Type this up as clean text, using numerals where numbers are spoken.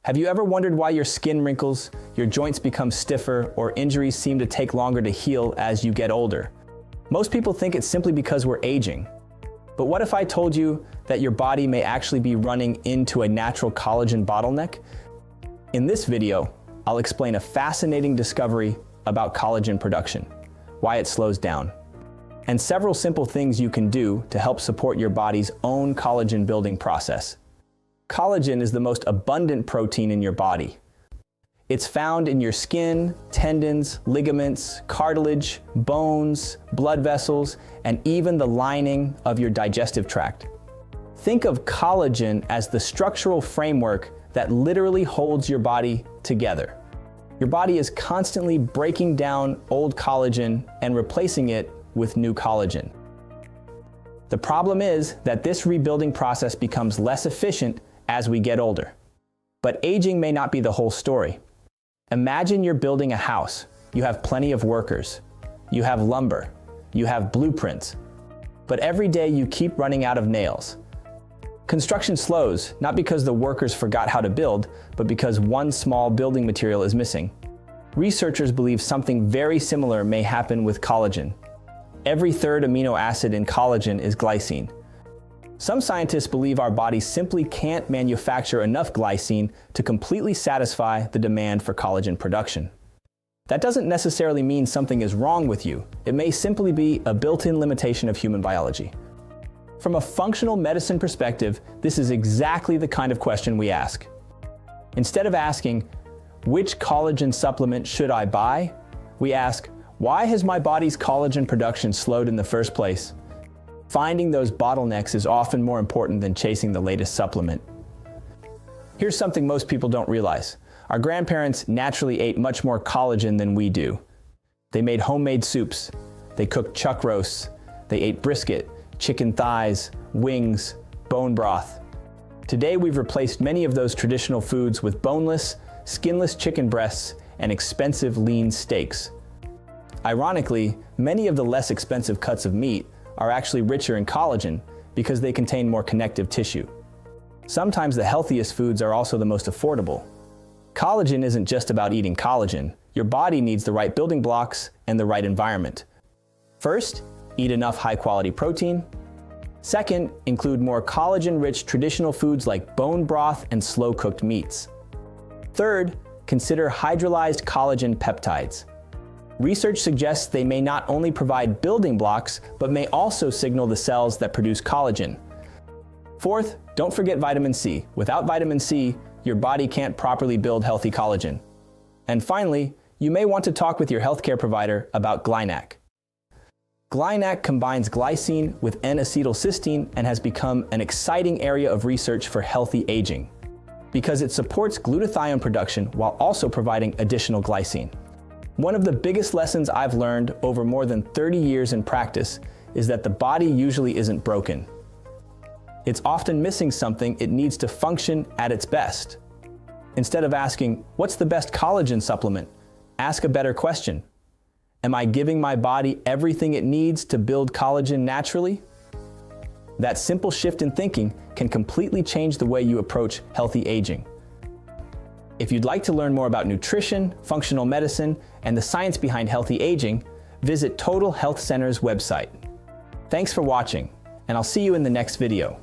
Have you ever wondered why your skin wrinkles, your joints become stiffer, or injuries seem to take longer to heal as you get older? Most people think it's simply because we're aging. But what if I told you that your body may actually be running into a natural collagen bottleneck? In this video, I'll explain a fascinating discovery about collagen production, why it slows down, and several simple things you can do to help support your body's own collagen building process. Collagen is the most abundant protein in your body. It's found in your skin, tendons, ligaments, cartilage, bones, blood vessels, and even the lining of your digestive tract. Think of collagen as the structural framework that literally holds your body together. Your body is constantly breaking down old collagen and replacing it with new collagen. The problem is that this rebuilding process becomes less efficient as we get older. But aging may not be the whole story. Imagine you're building a house. You have plenty of workers. You have lumber. You have blueprints. But every day you keep running out of nails. Construction slows, not because the workers forgot how to build, but because one small building material is missing. Researchers believe something very similar may happen with collagen. Every third amino acid in collagen is glycine. Some scientists believe our bodies simply can't manufacture enough glycine to completely satisfy the demand for collagen production. That doesn't necessarily mean something is wrong with you. It may simply be a built-in limitation of human biology. From a functional medicine perspective, this is exactly the kind of question we ask. Instead of asking, which collagen supplement should I buy? We ask, why has my body's collagen production slowed in the first place? Finding those bottlenecks is often more important than chasing the latest supplement. Here's something most people don't realize. Our grandparents naturally ate much more collagen than we do. They made homemade soups. They cooked chuck roasts. They ate brisket, chicken thighs, wings, bone broth. Today we've replaced many of those traditional foods with boneless, skinless chicken breasts and expensive lean steaks. Ironically, many of the less expensive cuts of meat are actually richer in collagen because they contain more connective tissue. Sometimes the healthiest foods are also the most affordable. Collagen isn't just about eating collagen. Your body needs the right building blocks and the right environment. First, eat enough high-quality protein. Second, include more collagen-rich traditional foods like bone broth and slow-cooked meats. Third, consider hydrolyzed collagen peptides. Research suggests they may not only provide building blocks, but may also signal the cells that produce collagen. Fourth, don't forget vitamin C. Without vitamin C, your body can't properly build healthy collagen. And finally, you may want to talk with your healthcare provider about GlyNAC. GlyNAC combines glycine with N-acetylcysteine and has become an exciting area of research for healthy aging, because it supports glutathione production while also providing additional glycine. One of the biggest lessons I've learned over more than 30 years in practice is that the body usually isn't broken. It's often missing something it needs to function at its best. Instead of asking, what's the best collagen supplement? Ask a better question. Am I giving my body everything it needs to build collagen naturally? That simple shift in thinking can completely change the way you approach healthy aging. If you'd like to learn more about nutrition, functional medicine, and the science behind healthy aging, visit Total Health Center's website. Thanks for watching, and I'll see you in the next video.